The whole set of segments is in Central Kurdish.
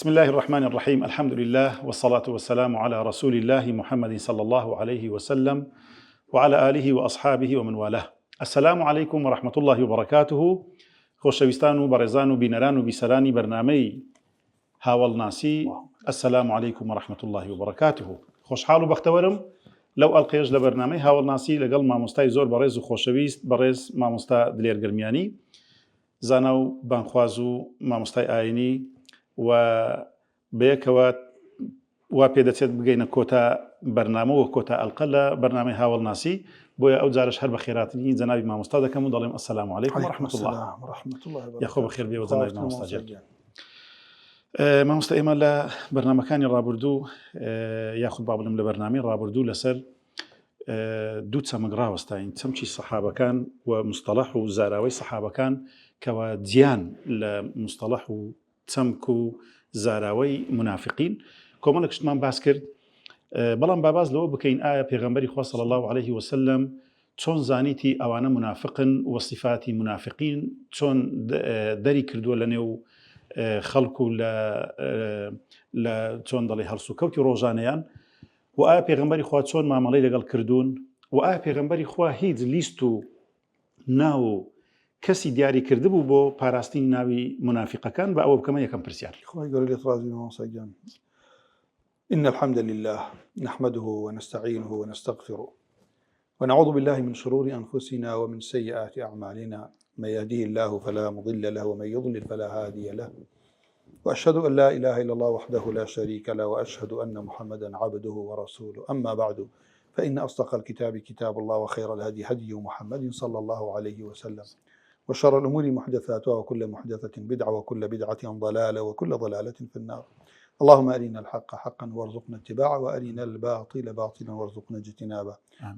بسم الله الرحمن الرحيم. الحمد لله والصلاة والسلام على رسول الله محمد صلى الله عليه وسلم وعلى آله وأصحابه ومن والاه. السلام عليكم ورحمة الله وبركاته. خۆشەویستان و بەڕێزان و بینەران و بیسەرانی بەرنامەی هاوڵناسی، السلام عليكم ورحمة الله وبركاته. خۆشحاڵ و بەختەوەرم لەو ئەڵقەیەش لە بەرنامەی هاوڵناسی لەگەڵ مامۆستای زۆر بەڕێز و خۆشەویست بەڕێز مامۆستا دلێر گرمیانی، زانا و بانخواز و مامۆستای ئاینی و بەیەکەوە وا پێدەچێت بگەینە کۆتا بەرنامە و کۆتا ئەڵقە لە بەرنامەی هاوڵناسی. بۆیە ئەو جارش هەر بە خێراتنی جەنابی مامۆستا دەکەم و دەڵێم السلام عليكم ورحمة الله. یاخۆ بەخێر بێەوە جەنابی مامۆستا جێگیان. مامۆستا ئێمە لە بەرنامەکانی ڕابردوو یاخود با بڵێم لە بەرنامەی ڕابردوو لەسەر دوو چەمک ڕاوەستاین، چەمکی سەحابەکان و مستەڵەح و زاراوەی سەحابەکان کەوا جیان لە مستەڵەح و چەمک و زاراوەی منافقین کۆمەڵێک شتمان باس کرد. بەڵام باز لەوە بکەین ئایا پێغەمبەری خوا صلی الله عليه وسلم چۆن زانیتی ئەوانە منافقن و صفاتی منافقین چۆن دەری کردووە لە نێو خەڵک و لە چۆن دەڵێ هەڵس و کەوتی ڕۆژانەیان، و ئایا پێغەمبەری خوا چۆن مامەڵەی لەگەڵ کردوون، و ئایا پێغەمبەری خوا هیچ لیست و ناو و کەسی دیاری کرده بوو بۆ پاراستنی ناوی منافقەکان؟ بە ئەوە بکەمە یەکەم پرسیار. خۆی گەورە لێت ڕازی مامۆستا گیان. إن الحمد لله نحمده ونستعينه ونستغفره ونعوذ بالله من شرور أنفسنا ومن سيئات أعمالنا، من يهديه الله فلا مضل له ومن يضلل فلا هادي له، وأشهد أن لا إله إلا الله وحده لا شريك له، وأشهد أن محمدا عبده ورسوله. أما بعد، فإن أصدق الكتاب كتاب الله، وخير الهدي هدي محمد صلى الله عليه وسلم، وشر الأمور محدثاتها، وكل محدثة بدعة، وكل بدعة ضلالة، وكل ضلالة في النار. اللهم أرنا الحق حقا وارزقنا اتباعه، وأرنا الباطل باطلا وارزقنا اجتنابه.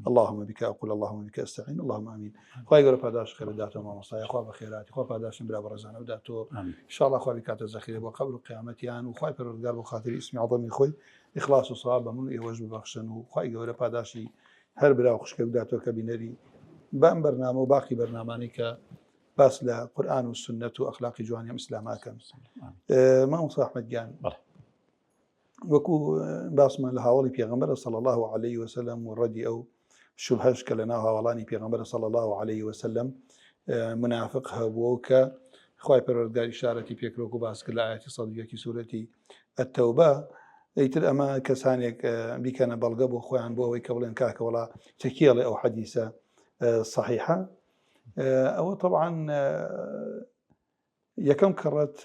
اللهم بك أقول، اللهم بك أستعين، اللهم آمين. خواهي قرب هداش خير داته مامۆستا، خوا بخيراتي، خوا هداش بلا برزانه وداتو إن شاء الله، خوا بكات الزخيرة وقبل قيامتيان، وخواهي پروردگار بخاطر اسم عظمي خوي إخلاص وصواب من يوجب بخشن، وخواهي قرب هداشي هر بلا وخشك وداتو كبينري بام برنامه وباقي برنامانك باس لقرآن والسنة وأخلاق جواني إسلاما كان مامۆستا أحمد جان وەکو باسمان لە هاوڵی پێغەمبەر صلی الله عليه وسلم و ڕەدی ئەو شوبهەش کە لە ناو هاوڵانی پێغەمبەر صلی الله عليه وسلم منافق هەبووە و کە خوای پەروەردگار ئیشارەتی پێکرۆک و باس کرد لە ئایەتی 101 سوورەتی التەوبە. ئەیتر ئەمە کەسانێک بیکەنە بەڵگە بۆ خۆیان بۆ ئەوەی کە بڵێن کاکە وەڵا تەکیەڵێ ئەو حەدیسە صحیحە. ئەوە طبعا یەکەم کەڕەت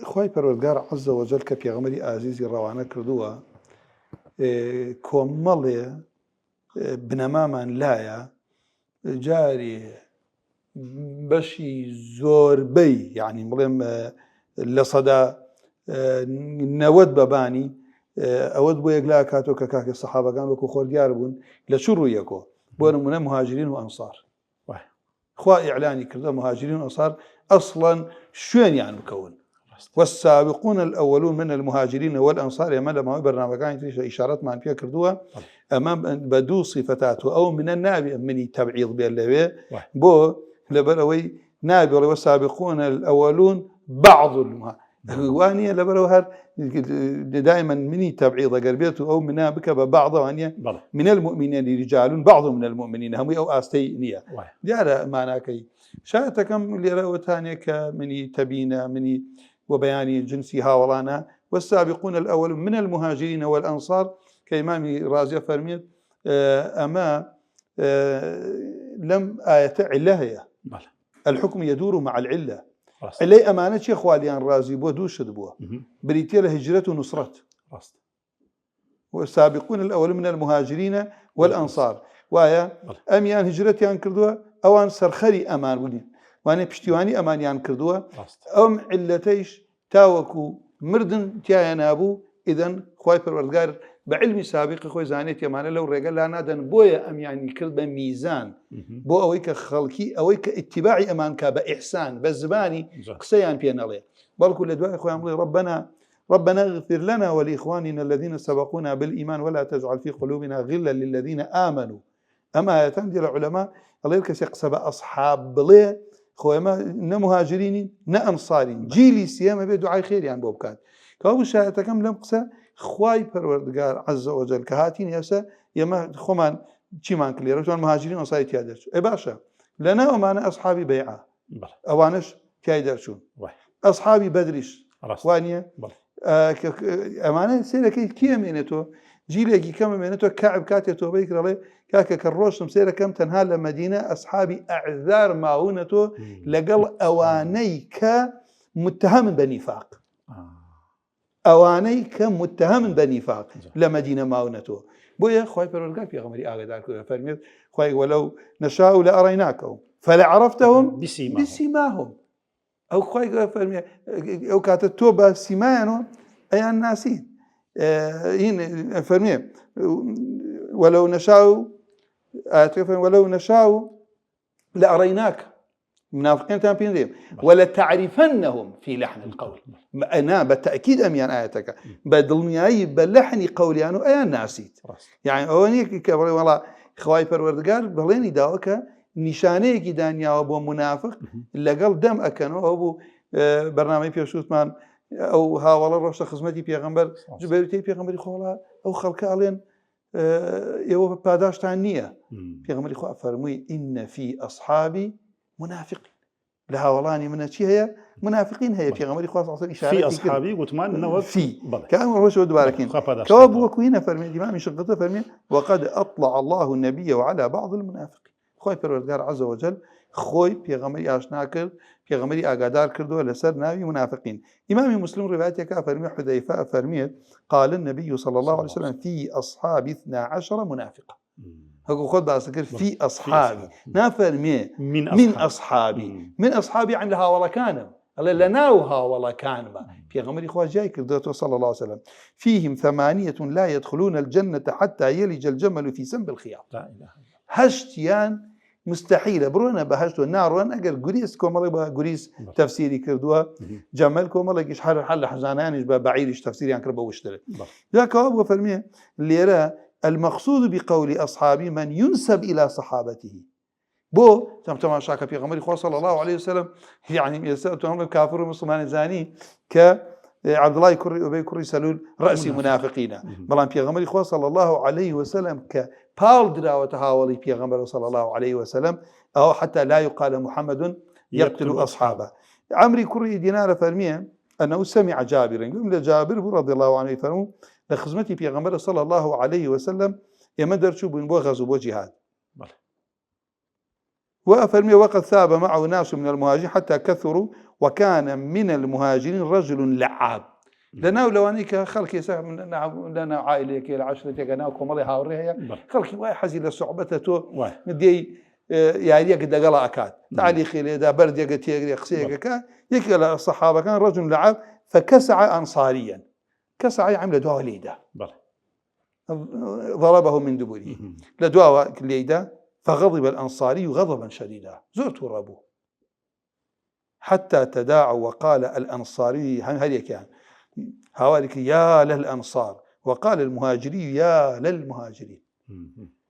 خوای پەروەردگار عەزە وەجەل کە پێغەمبەری ئازیزی ڕەوانە کردووە کۆمەڵێ بنەمامان لایە جارێ بەشی زۆربەی، یعنی بڵێم لە سەدا 90 بەبانی ئەوەت بۆ یەکلا کاتۆ کە کاکە سەحابەکان وەکو خۆرگیار بوون لە چ ڕوویەکۆ بۆ نمونە مهاجرین و ئەنسار. خوا ئیعلانی کردە مهاجرین و ئەنسار ئەسڵەن شوێنیان بکەون. والسابقون الأولون من المهاجرين والأنصار، يما لما برنامج كان إشارات مع فيها كردوها أمام بدو صفات أو من النابي مني تبعيض بالله بو لبروي نابي والسابقون الأولون بعض وانية لبروها دائما مني تبعيض قربيته أو منها بك بعض وانية من المؤمنين رجال بعض من المؤمنين هم أو آستي نية ديارة معناها كي شاتكم اللي روتانية كمني تبينا مني وبيان جنسي هاولانا. والسابقون الأول من المهاجرين والأنصار كإمام رازي فرميت أما لم آية علها الحكم يدور مع العلة اللي أمانة شيخ واليان رازي بو دوش دبوه بريتيا هجرة ونصرة. والسابقون الأول من المهاجرين والأنصار وآية أميان هجرتيان كردوها أوان سرخري أمان بودين وأنا بشتواني أمانيان كردوها أم علتيش تاوكو مردن تيانا أبو. إذن خواي پروردگار بعلم سابق خوي زانيت يمانا لو رجال لا نادن بويا أمياني كرد ميزان بو أويك خلقي أويك اتباعي أمان كابا إحسان بالزباني قسيان بينالي بالكو لدواء خوي عملي ربنا اغفر لنا ولإخواننا الذين سبقونا بالإيمان ولا تجعل في قلوبنا غلا للذين آمنوا. أما يتندر العلماء الله يلكس يقصب أصحاب بليه خۆ ئێمە نە مهاجرینین نە ئەنسارین جیلی سێمە بێ دوعای خێریان بۆ بکات کەوا شایەتەکەم لەم قسە خوای پەروەردگار عەزە وەجەل کە هاتین ئێستا ئێمە خۆمان چیمان کرد لێرە توان مهاجرین ئەنساری تیا دەرچوو ئێ باشە لەنا ئەمانە ئەسحابی بەیعا ئەوانش تیای دەرچوون ئەسحابی بەدریش وانە ئەمانە سێرەکەی کێمێنێتەوە جیلێکی کەمەمێنێتەوە کەعب کاتێک تۆبەی کڕڵێ کاکە کە ڕۆشتم سێرەکەم تەنها لە مەدینە ئەسحابی ئەعذار ماونەتەوە لەگەڵ ئەوانەی کە متهمن بە نیفاق ئەوانەی کە متهمن بە نیفاق لە مەدینە ماونەتەوە بۆیە خوای پەروەردگار پێغەمبەری ئاگادار کردووە فەرمێت خوای وەلەو نەشاء لەئەڕەیناکەهم فەلەعەرەفتەهم بسیماهم ئەو خوای فەرمێ ئەو کاتە تۆ بە سیمایانەوە ئەیان ناسین فەرمێ وەلەو نەشاء وەلەو نەشاء لەئەڕەیناک منافقينتان بينهم ولا تعرفنهم في لحن القول أنا بالتأكيد أميان آياتك بدلنياي بلحن قوليانو أيان ناسيت يعني أوليك كبري والله خواي پروردگار بليني داوك نشانه كي دانيا أبو منافق لقل دم أكنو أبو برنامج بيشوتمان أو ها والله روش خدمتي بيغمبر جبرتي بيغمبري خولا أو خلق علين يو باداش تانية بيغمبري خو فرمي إن في أصحابي منافقين لها والله من شيء هي منافقين هي في غمر خاص أصلا إشارة في أصحابي وثمان نوى في كأن روش ودباركين كواب وكوينا فرمي الإمام شقته فرمي وقد أطلع الله النبي وعلى بعض المنافقين خوي پروردگار عز وجل خوي في غمر آشناكر في غمر آقادار كردو لسر ناوي منافقين إمام مسلم روايتك فرمي حذيفة فرمي قال النبي صلى الله عليه وسلم في أصحاب 12 منافقة هو خد بأسكر في أصحابي نافرمي من أصحابي من أصحابي عن لها ولا كان الله لناوها ولا كان في غمر إخوة جاي كردوته صلى الله عليه وسلم فيهم 8 لا يدخلون الجنة حتى يلج الجمل في سنب الخياط لا إله إلا هشتيان مستحيل برونا بهشت النار وان أجر جريس كومالي بجريس تفسيري كردوها جمل كومالي كيش حل حزانانش بعيدش تفسيري عن كربه واشتري ذاك أبو فرمي اللي يرى المقصود بقول أصحابي من ينسب إلى صحابته بو تمام شاك في غمر صلى الله عليه وسلم يعني يسألون كافر مسلمان زاني كعبد الله كري أبي كري سلول رأس منافقين بلان في غمر صلى الله عليه وسلم كبال دراوة هاولي في غمر صلى الله عليه وسلم أو حتى لا يقال محمد يقتل أصحابه عمري كري دينار فرميه أنه سمع جابر يقول جابر رضي الله عنه فرموا لخدمتي بيغمبر صلى الله عليه وسلم يمدر شو بين بو غزو بو جهاد وأفرمي وقد ثاب معه ناس من المهاجرين حتى كثروا وكان من المهاجرين رجل لعاب لنا ولوانيك خلق لنا عائلة كي العشرة كنا وكم الله هاوريها خلق واحد حزين لصعوبته ندي يعني يقد قلا أكاد تعالي خيل ده برد يقد يقصي كا يكل الصحابة كان رجل لعاب فكسع أنصاريا كسع عمل دواء ليدا ضربه من دبره لدواء ليدا فغضب الأنصاري غضبا شديدا زرت ربه حتى تداعوا وقال الأنصاري هل كان هوالك يا للأنصار وقال المهاجري يا للمهاجرين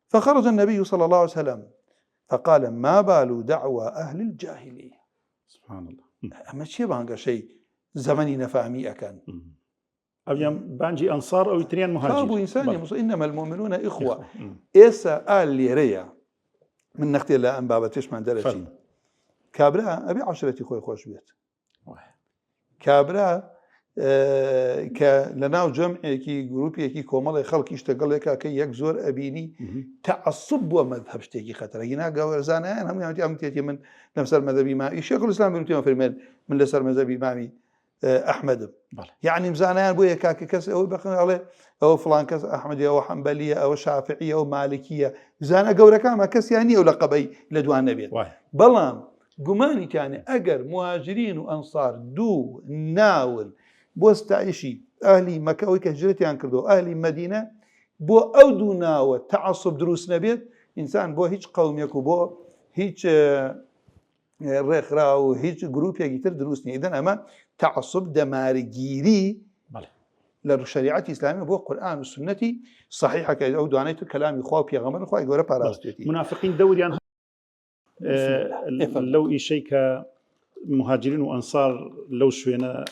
فخرج النبي صلى الله عليه وسلم فقال ما بال دعوى أهل الجاهلية سبحان الله أما شيء بانقى شيء زمني نفهمي أكان أبيام بانجي أنصار أو يتريان مهاجر أبو إنسان إنما المؤمنون إخوة إيسا آل ليريا من نختي الله أن بابتش من درجي كابرا أبي عشرتي خوي خوش بيت كابرا كلناو جمع كي جروبي كي كومال خلق يشتغل لك كي يكزور أبيني تعصب ومذهب شتيكي خطر هنا قال زانا أنا هم يعني تيجي من لمسر مذهبي ما الشيخ الإسلام بنتيهم في المال من لسر مذهبي مامي أحمد يعني مزانا بويا كاكي كس أو بقى عليه أو فلان كس أحمدية أو حنبلية أو شافعية أو مالكية زانا قولك ما كس يعني أو لقبي لدوان نبي بلان قماني كان أجر مهاجرين وأنصار دو ناول بوستعيشي أهلي مكة وكهجرتي عن كردو أهلي مدينة بو أودو ناو تعصب دروس نبيت إنسان بو هيج قوم يكو بو هيج رخرا وهيج جروب يجتر دروسني إذن أما تعصب دمارجيري للشريعة الإسلامية بو القرآن والسنة صحيحة كأودو عنيتو كلام إخوة بيغمر إخوة يقول باراستيتي منافقين دوري عن لو إيشيك مهاجرين وأنصار لو شوينا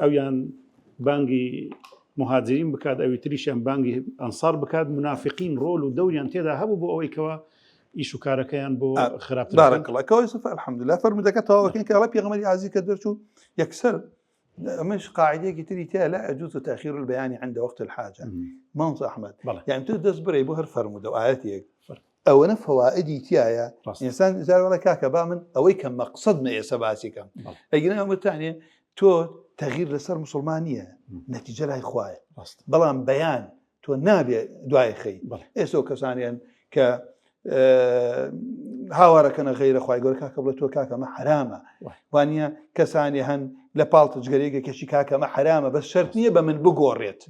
أويان بانجي مهاجرين بكاد أو يتريشان بانجي أنصار بكاد منافقين رول ودوري أنت إذا هبوا بو أو يكوا إيشو كاركيان بو خراب بارك الله كويس الحمد لله فرمدكتها وكين كرب يغمر عزيز كدرشو يكسر مش قاعدة كتير لا يجوز تأخير البيان عند وقت الحاجة منص أحمد يعني تدرس بري بهر فرمده وآياتي أو أنا فوائدي تيايا إنسان زال ولا كاكا بامن أو كم مقصد ما يسباسي كم أجينا يوم الثاني تو تغيير لسر مسلمانية نتيجة لها إخوة بلان بيان تو النبي دعاء خي إيسو كسانيا ك هاورك أنا غير أخوي يقول كاكا بلا تو كاكا ما حرامة وانيا كساني هن لبالتج قريقة كشي كاكا ما حرامة بس شرط نية بمن بقوريت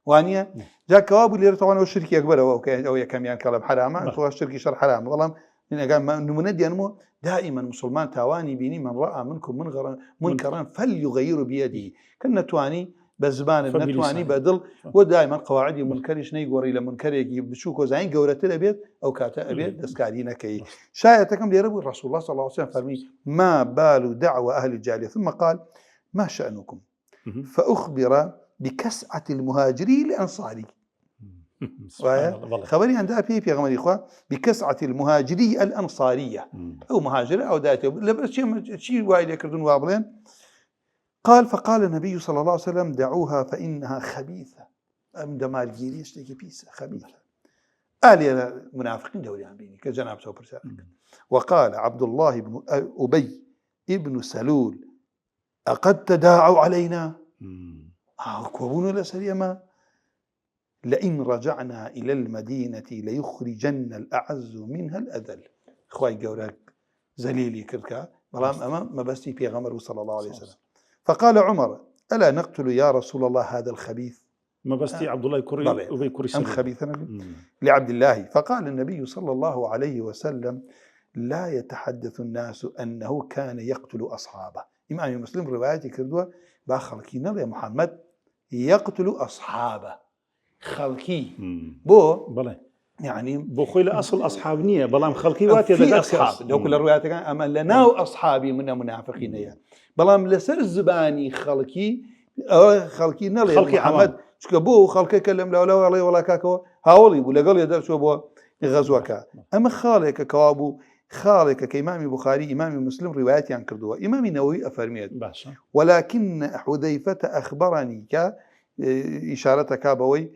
وانيا جاء كواب اللي طبعا هو الشركة أكبر أو يكميان كلام حرامة هو الشركة شر حرام والله إن قال نمندي أنمو دائما مسلمان تاواني بيني من رأى منكم منكرا فليغيروا بيده كنا تواني بزبان النتواني بدل ودائما قواعد منكرش نيقوري لمنكر يجيب بشوكو زين قورة الأبيض أو كاتا أبيض دسكارينا كي شايتكم ليربو الرسول الله صلى الله عليه وسلم فرمي ما بال دعوة أهل الجاهلية ثم قال ما شأنكم فأخبر بكسعة المهاجرين الأنصاري خبري عندها في غمر إخوة بكسعة المهاجري الأنصارية أو مهاجرة أو دايته لبس شيء وايد يكردون وابلين قال فقال النبي صلى الله عليه وسلم دعوها فإنها خبيثة أم دمال جيريش تيجي بيسة خبيثة آلي منافقين دولي عن بيني كجناب سوبر سالك وقال عبد الله بن أبي ابن سلول أقد تداعوا علينا كوبون الأسرية لئن رجعنا إلى المدينة ليخرجن الأعز منها الأذل خواي قولاك زليلي كركا بلام أمام ما بستي في غمر صلى الله عليه وسلم فقال عمر ألا نقتل يا رسول الله هذا الخبيث ما بستي عبد الله أبي كوري أم خبيثنا لعبد الله فقال النبي صلى الله عليه وسلم لا يتحدث الناس أنه كان يقتل أصحابه إمام مسلم رواية كردوة باخلكينا يا محمد يقتل أصحابه خلقي بو يعني بو خويل أصل أصحاب نية بلام خلقي واتي في أصحاب لو كل الروايات كان أما لنا أصحابي من منافقين يعني بلام لسر الزباني خلقي نلي خلقي محمد شكبو خلقي كلم لا ولا كاكو هاولي ولا قال يدر شو بو غزوك أما خالك كوابو خالك كإمام بخاري إمام مسلم روايات عن كردوة إمام النووي أفرميت ولكن حذيفة أخبرني إشارة كابوي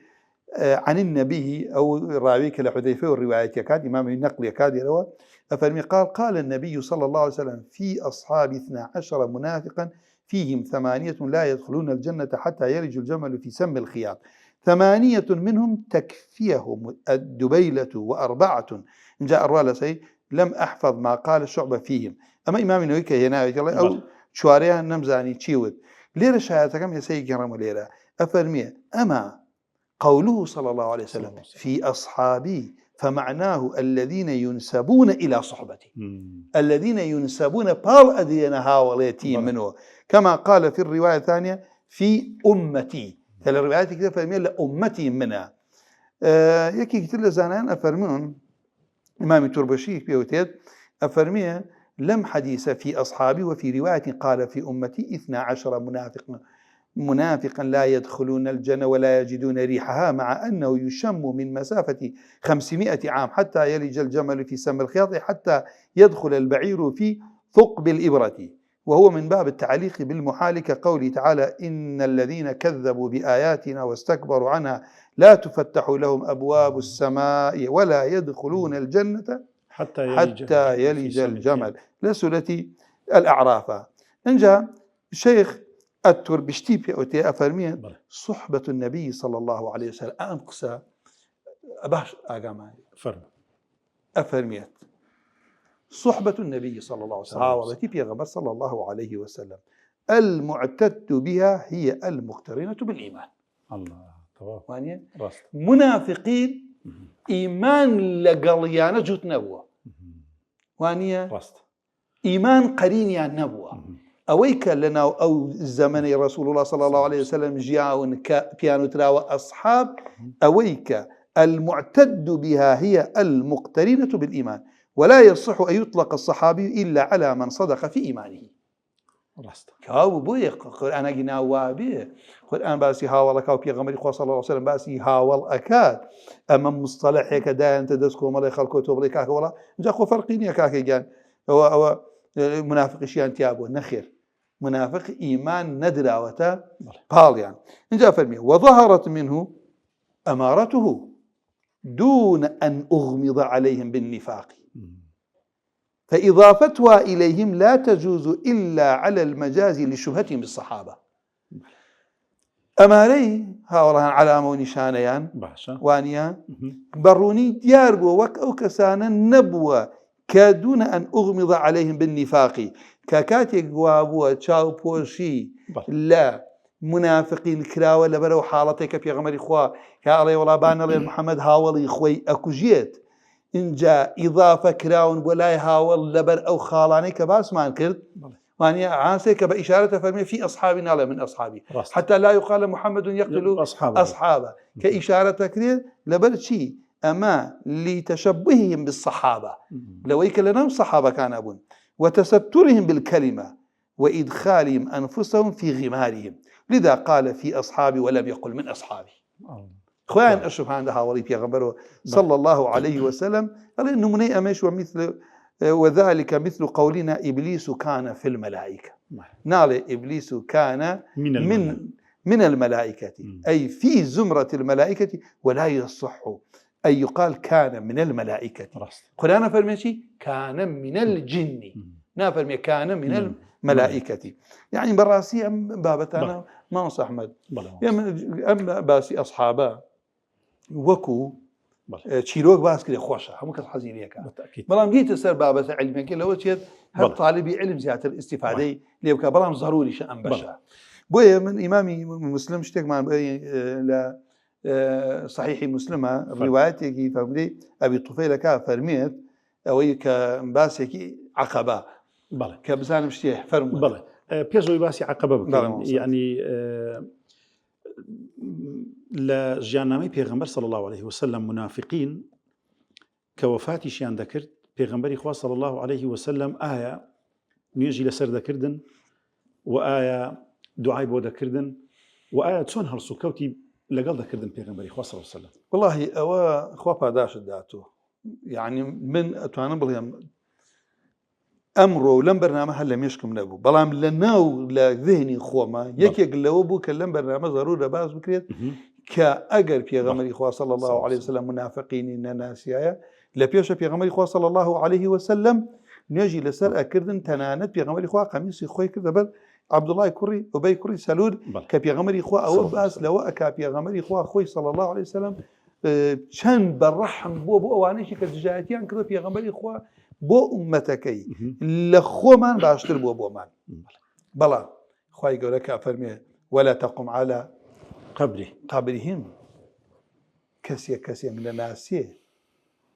عن النبي أو راويك لحذيفة والرواية يكاد إمام النقل يكاد يروى أفرمي قال النبي صلى الله عليه وسلم في أصحاب 12 منافقا فيهم 8 لا يدخلون الجنة حتى يلج الجمل في سم الخياط 8 منهم تكفيهم الدبيلة و4 إن جاء الرواية سي لم أحفظ ما قال الشعبة فيهم أما إمام النووي كهناوي أو شواريها نمزاني تشيود ليرة شهادتكم يسيق جرم ليرة أفرمي أما قوله صلى الله عليه وسلم في أصحابي فمعناه الذين ينسبون إلى صحبتي الذين ينسبون بال أدينها وليتين منه كما قال في الرواية الثانية في أمتي الروايات كده فرمي لأمتي منها يكي كتير زانان أفرمون إمام تربشي بيوتيد أفرمي لم حديث في أصحابي وفي رواية قال في أمتي 12 منافقا لا يدخلون الجنة ولا يجدون ريحها مع أنه يشم من مسافة 500 عام حتى يلج الجمل في سم الخياط حتى يدخل البعير في ثقب الإبرة وهو من باب التعليق بالمحال كقوله تعالى إن الذين كذبوا بآياتنا واستكبروا عنها لا تفتح لهم أبواب السماء ولا يدخلون الجنة حتى يلج الجمل لسورة الأعراف إنجا الشيخ أتور بشتيبي أوتي أفرمي صحبة النبي صلى الله عليه وسلم أنقصى أباش أقامي أفرميت صحبة النبي صلى الله عليه وسلم والتي في غمر صلى الله عليه وسلم المعتد بها هي المقترنة بالإيمان الله وانيا منافقين إيمان لقليانة جوت نبوة وانيا إيمان قرين يا نبوة أويك لنا أو زمن رسول الله صلى الله عليه وسلم جاء كانوا تراوى أصحاب أويك المعتد بها هي المقترنة بالإيمان ولا يصح أن يطلق الصحابي إلا على من صدق في إيمانه. كاو بوي قرآن أجينا وابي قرآن باسي هاول كاو بيغمر إخوة صلى الله عليه وسلم باسي هاول أكاد أما مصطلح هيك دا أنت دسكو مالي خلقو توبلي كاك ولا جاكو فرقيني كاك جان هو منافق شيان تيابو نخير منافق إيمان ندراوته قال يعني نجا فرمي وظهرت منه أمارته دون أن أغمض عليهم بالنفاق فإضافتها إليهم لا تجوز إلا على المجاز لشبهتهم بالصحابة. أماري هاولاً علامة ونشانيان وانيا بروني دياربو وك أو كسانا نبوة كدون أن أغمض عليهم بالنفاق كاكاتي قوابوة تشاو بوشي لا منافقين كراوة لبرو حالتك في غمر إخوة كالله ولا بانا للمحمد هاولي إخوي أكوجيت إن جاء إضافة كراون ولا هاول لبر أو خالاني كباس ما انكرت واني عاسك بإشارة فرمي في أصحابنا لا من أصحابي حتى لا يقال محمد يقتل أصحابه كإشارة كرير لبر شيء أما لتشبههم بالصحابة لو يكلنهم صحابة كان أبون وتسترهم بالكلمة وإدخالهم أنفسهم في غمارهم لذا قال في أصحابي ولم يقل من أصحابي. خوان أشوف عندها ولي في غبره صلى الله عليه وسلم قال إنه مني أمش ومثل وذلك مثل قولنا إبليس كان في الملائكة نال إبليس كان من الملائكة أي في زمرة الملائكة ولا يصح أن يقال كان من الملائكة. قرآن فرمي كان من الجن نافرمي كان من الملائكة يعني براسي بابتنا ما نصح أحمد أما باسي أصحابه وكو تشيروك باس كده خوشة هم كس حزينيك بلام جيت السر بابة علمك لو تشيد هل طالبي علم زيادة الاستفادة ليبقى بلام ضروري شأن بشا بويا من إمامي مسلم اشتك مع لا صحيح مسلمة روايتي فهمدي أبي طفيلة كا فرميت أو كباسك عقبة كبزان مشتيح فرم بيجوا باسي عقبة يعني لجانامي پیغمبر صلى الله عليه وسلم منافقين كوفاتي شيان ذكرت پیغمبر إخوة صلى الله عليه وسلم آية نيجي لسر ذكردن وآية دعاء بو ذكردن وآية تسون هرسو كوتي لقل ذكردن پیغمبر إخوة صلى الله عليه وسلم والله أخوة باداش داتو يعني من أتوانا بلهم أمره لم برنامج هلا ميشكم نبو بلام لناو لذهني خوما يكيك لو بو كلام برنامج ضروري باز بكريت كأجر في غمر إخوة صلى الله عليه وسلم منافقين الناسية لبيش في غمر إخوة صلى الله عليه وسلم نجي لسر أكردن تنانت في غمر إخوة قميص إخوة كذا بل عبد الله كوري أبي كوري سلول كفي غمر إخوة أو باس لو أكافي غمر إخوة أخوي صلى الله عليه وسلم شن برحم بو أوانيش كتجاتيان كذا في غمر إخوة بو أمتكي لخو من باشتر بو من بلا خواهي يقول لك أفرمي ولا تقم على قبرهم كسي من الناسية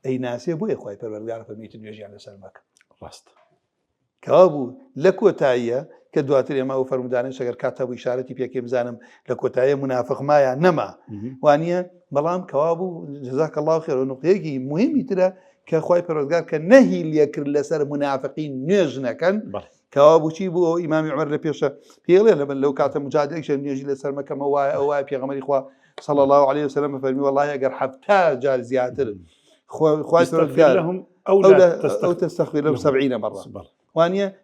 أي ناسية بو خواهي فرمي فرمي تنجي على سلمك راست كابو لكوتاية كدواتر ما وفرم داني شجر كاتب إشارتي بيك مزانم لكوتاية منافق ما يعني نما وانيا بلام كابو جزاك الله خير ونقطة مهم ترى كخواي فرودگار كنهي ليكر لسر منافقين نجنا كان كوابو شيبو إمام عمر لبيشة بيغلي لو كاتب مجادل شيء نيجي لسر مكة مواي بيغمر إخوة صلى الله عليه وسلم فرمي والله أجر حبتا جال زيادة خواي فرودگار لهم أو تستغفر لهم 70 مرة وانيا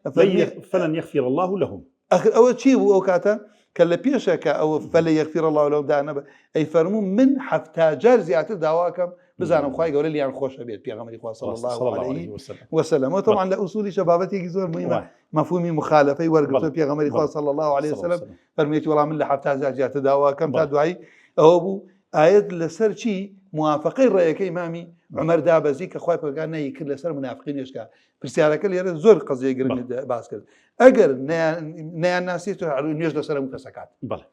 فلن يغفر الله لهم آخر أول شيبو أو كاتب كلا بيشة أو فلا يغفر الله لهم دعنا أي فرمو من حبتا جال زيادة دعواكم بزانم خواهي قولي لي عن خوش أبيت بيغمر إخوة صلى الله عليه وسلم وطبعا لأصول شبابتي يجزور مهمة مفهومي مخالفة ورقبته بيغمر إخوة صلى الله عليه وسلم فرميت والله من لحبتها زاجات دعوة كم تدعي أو آيات لسر شيء موافقين رأيك إمامي عمر دابزي كخواهي فرقانا يكر لسر منافقين يشكا برسيارك اللي يرى زور قضية قرن باسكر أجر نيان ناسي تعلو نيوز لسر مكسكات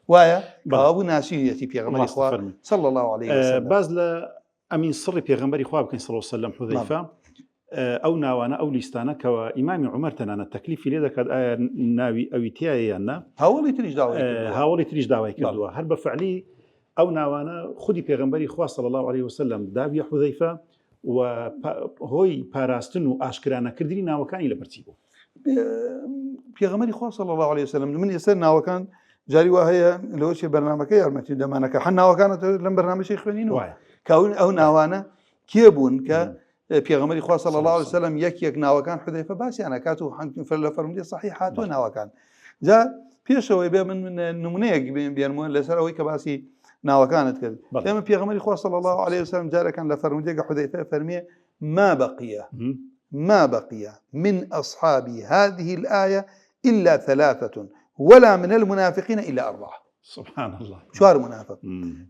وايا أبو ناسي يتي بيغمر إخوة صلى الله عليه وسلم باز أمين صري بيغمبري خواب كان صلى الله عليه وسلم حذيفة أو ناوانا أو ليستانا كإمام عمر تنانا التكليف في لذا كاد ناوي أو تيايانا هاولي تريج دعوة هاولي تريج دعوة كدوا هرب فعلي أو ناوانا خدي بيغمبري خواب صلى الله عليه وسلم دابي حذيفة و هۆی پاراستن و ئاشکرانەکردنی ناوەکانی لە بەرچی بوو. پێغەمبەری خوا صلی الله عليه وسلم من ئێستا ناوەکان جاری وا هەیە لەوەی بەرنامەکە یارمەتی دەمانەکە هەر ناوەکانت لەم بەرنامەی خوێنینەوە کە ئەو ناوانە کێ بوون کە پێغەمبەری خوا صلی الله عليه وسلم یەک ناوەکان حودەیفە باسییان ئەکات و لە فەرمودەی صحیح هاتووە ناوەکان. جا پێشەوەی بێ من نمونەیەک بێنمە لەسەر ئەوەی کە باسی ناوەکانت کرد. ئێمە پێغەمبەری خوا صلی الله عليه وسلم جارەکان لە فەرمودەیەک حودەیفە فەرمیێ ما بقي من أصحاب هذه الآية إلا 3 ولا من المنافقين إلا 4. سبحان الله. شوار منافق.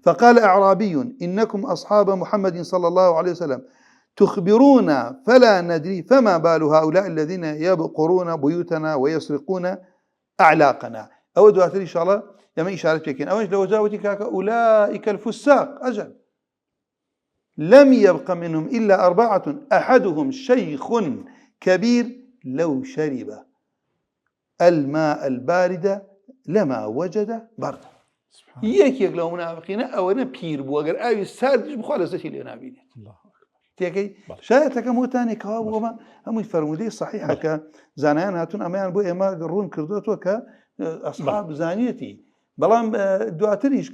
فقال أعرابي إنكم أصحاب محمد صلى الله عليه وسلم تخبرونا فلا ندري فما بال هؤلاء الذين يبقرون بيوتنا ويسرقون أعلاقنا. أود إن شاء الله يما إشارة بكين أوش لو جاوتي كاك أولئك الفساق أجل لم يبق منهم إلا 4 أحدهم شيخ كبير لو شرب الماء البارد لما وجد برد. يك لو منافقين أو أنا بير بوجر أو سادش بخالص شيء اللي نابينه. الله تيجي شايتك مو تاني كواب وما هم يفرمودي صحيحة كزانيان هاتون أميان بو إما الرون كردوتو كأصحاب زانيتي بلام دواتريش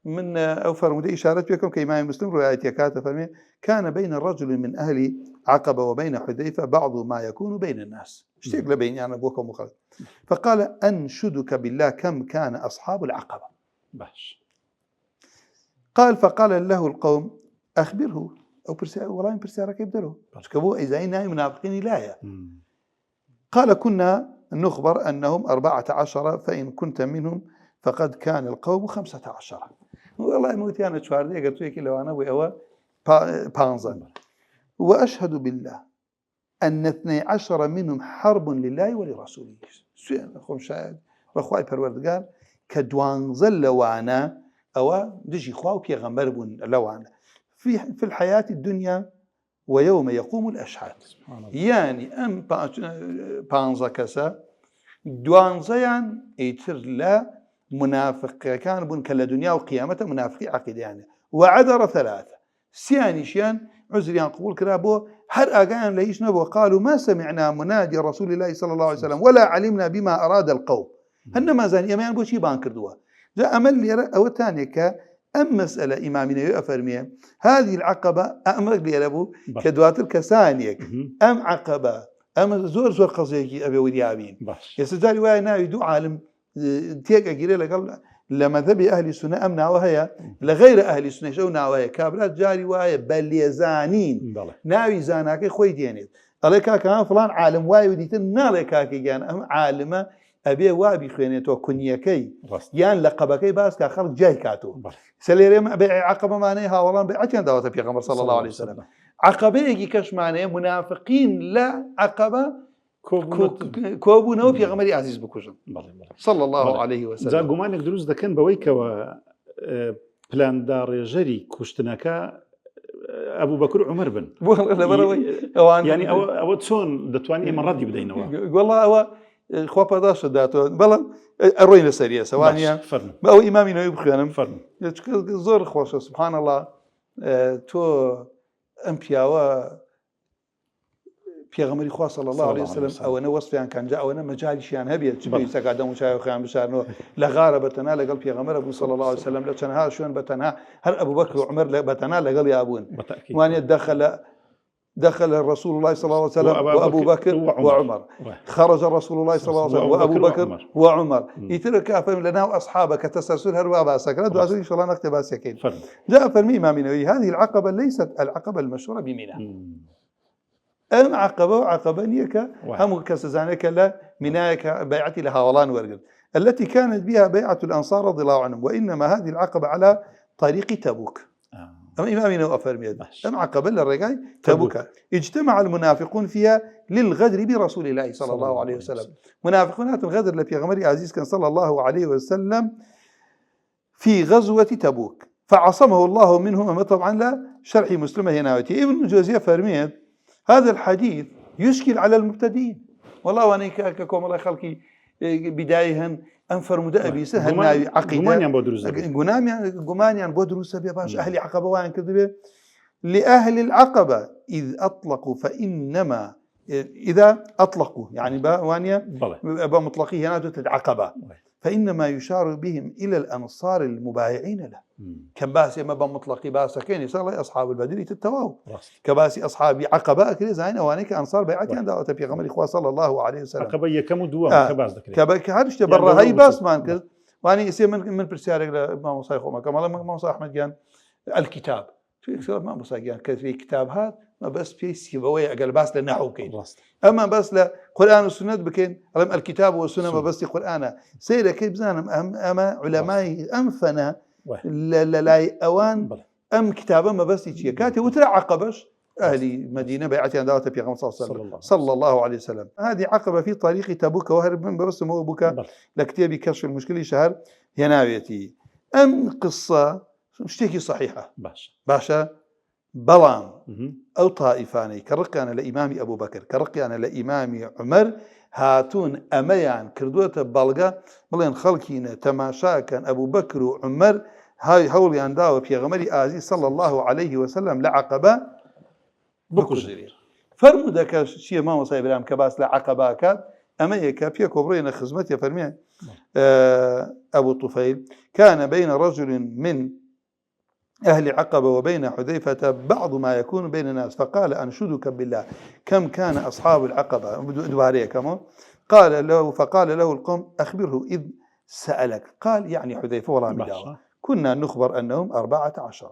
من أو فرمودي إشارة بكم كإمام مسلم رواية كاتب فرمي كان بين الرجل من أهل عقبة وبين حذيفة بعض ما يكون بين الناس اشتيق لبين يعني أبوكم مخالف فقال أنشدك بالله كم كان أصحاب العقبة باش قال فقال له القوم أخبره أو والله برسالك يبدله كبو إذا إنها منافقين لا قال كنا نخبر أنهم 14 فإن كنت منهم فقد كان القوم 15. والله موتي أنا شواردي قلت لك لو أنا ويا بانزا وأشهد بالله أن 12 منهم حرب لله ولرسوله. سؤال أخوم شاهد وأخوي بروردگار كدوانزل لوانا أو دجي خواو بيغمبر بون لوانا في الحياة الدنيا ويوم يقوم الأشهاد. يعني أم بانزا كسا دوانزيان يتر لا منافق كان بون كلا دنيا وقيامة منافقي عقيدة يعني وعذر 3 سيانيشيان عذريان قبول كرابو هر أقان ليش نبو قالوا ما سمعنا منادي رسول الله صلى الله عليه وسلم ولا علمنا بما أراد القوم هنما زاني أما ينبو شي بان كردوا جاء أمل لي أو تانيك أم مسألة إمامنا يؤفرمية هذه العقبة أمرك لي أبو كدوات الكسانيك أم عقبة أم زور قصيكي أبي وديابين يستجاري وانا يدو عالم تيك أجري لقال لمذهب أهل السنة أم ناوهيا لغير أهل السنة شو ناوهيا كابرات جاري واي بل يزانين ناوي زاناك خوي دينيت عليك كان فلان عالم واي وديتن نالك كان أم عالمة أبي وابي خينيتو كنيكي يان لقبكي باس كخلق جاي كاتو سليريم بيع عقبة معناها والله بيعتين دوات في صلى الله عليه وسلم عقبة يجي كش معناه منافقين لا عقبة كوبونه في غمري عزيز بكوجن صلى الله عليه وسلم. زا گومانێک دروست دەکەن بەوەی کەوە پلانداڕێژەری کوشتنەکە ئەبوو بەکر عومەر بن ینی ئەوە چۆن دەتوانین ئێمە ڕەدی بدەینەوە والله ئەوە خوا پاداشە داتەوە بەڵام ئەڕۆینە سەریە سەوانە ئەو ئیمامی نەوەی بخوێنم زۆر خۆشە سبحان الله تۆ ئەم پیاوە پێغەمبەری خوا صلی الله عليه وسلم ئەوەنە وەسفیان کان جا ئەوەنە مەجالیشیان هەبێت چ بێسەکە دەم و چای خۆیان بشارنەوە لە غارە بەتەنها لەگەڵ پێغەمبەر بوون صلی الله عليه وسلم لە چەندها شوێن بەتەنها هەر ئەبوو بەکر و عومەر بەتەنها لەگەڵ یابوون وانێ دخل رسول الله صلى الله عليه وسلم وأبو بكر وعمر خرج رسول الله صلى الله عليه وسلم وأبو بكر وعمر يترك أفهم لنا وأصحابك تسلسل هروا باسك لا إن شاء الله نقتباس يكين جاء فرمي إمام النووي هذه العقبة ليست العقبة المشهورة بمنى أم عقبة وعقبة نيكا هم كسزانك لا منايك بيعتي لها ولان ورقل التي كانت بها بيعة الأنصار رضي الله عنهم وإنما هذه العقبة على طريق تبوك أم إمامنا أفرمي أم عقبة للرجاي تبوك اجتمع المنافقون فيها للغدر برسول الله صلى الله عليه وسلم منافقون الغدر لفي غمر عزيز كان صلى الله عليه وسلم في غزوة تبوك فعصمه الله منهم طبعا لا شرح مسلمة هنا ابن جوزية فرميت هذا الحديث يشكل على المبتدئين والله وانا ككم الله خلقي بدايهن انفر مدأبي سهل عقيده غمانيان بودروس غمانيان بودروس باش اهل عقبه وان كذبه لأهل العقبة إذ أطلقوا فإنما إذا أطلقوا يعني وانيا بمطلقيه نادت العقبة فإنما يشار بهم إلى الأنصار المبايعين له كباسي ما بمطلقي باسكين يصير أصحاب البدر تتواو كباسي أصحاب عقبة كذا زين أوانيك أنصار بيعتي عند أتى غمر إخوة صلى الله عليه وسلم عقبة كم دوا كباس ذكري كبك هذا برا هاي باس مان كذا واني يصير من برسالة ما مصايخ ما كمال ما مصايخ أحمد جان الكتاب في كتاب ما مصايخ جان كذا في كتاب هذا ما بس في سيبويه أقل باس للنحو كين أما بس لقرآن والسنة بكين الكتاب والسنة ما بس القرآن سير كيف زانم أما علماء أنفنا لا أوان أم كتابا ما بس يجي كاتي وترى عقبش أهل مدينة بيعتي عن دعوة في صلى الله عليه وسلم هذه عقبة في طريق تبوك وهرب من بس مو بك لكتابي كشف المشكلة شهر هي ناويتي أم قصة مشتكي صحيحة باشا بلام أو طائفاني كرقيان لإمام أبو بكر كرقيان لإمام عمر هاتون أميان كردوة بلغة بلين خلقين تماشا كان أبو بكر وعمر هاي هولي أنداوة في غمري آزي صلى الله عليه وسلم لعقبة بكجرير فرمودك شيء ما وصايب لهم كباس لعقبة كاد أميك في كبرين خزمتي فرمي أبو الطفيل كان بين رجل من أهل عقبة وبين حذيفة بعض ما يكون بين الناس فقال أنشدك بالله كم كان أصحاب العقبة دواريه كمان فقال له القوم أخبره إذ سألك قال يعني حذيفة والله مداوة كنا نخبر أنهم 14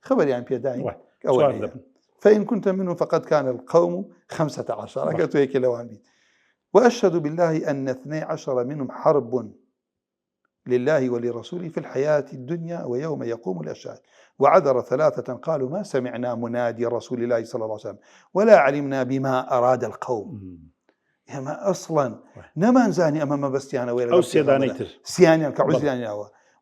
خبر يعني بيداين فإن كنت منهم فقد كان القوم 15 كنت هيك لوامي وأشهد بالله أن 12 منهم حرب لله ولرسوله في الحياة الدنيا ويوم يقوم الأشهاد وعذر 3 قالوا ما سمعنا منادي رسول الله صلى الله عليه وسلم ولا علمنا بما أراد القوم ما أصلا نما نزاني أمام بستيانا ويلا أو سيدانيتر سياني كعزلاني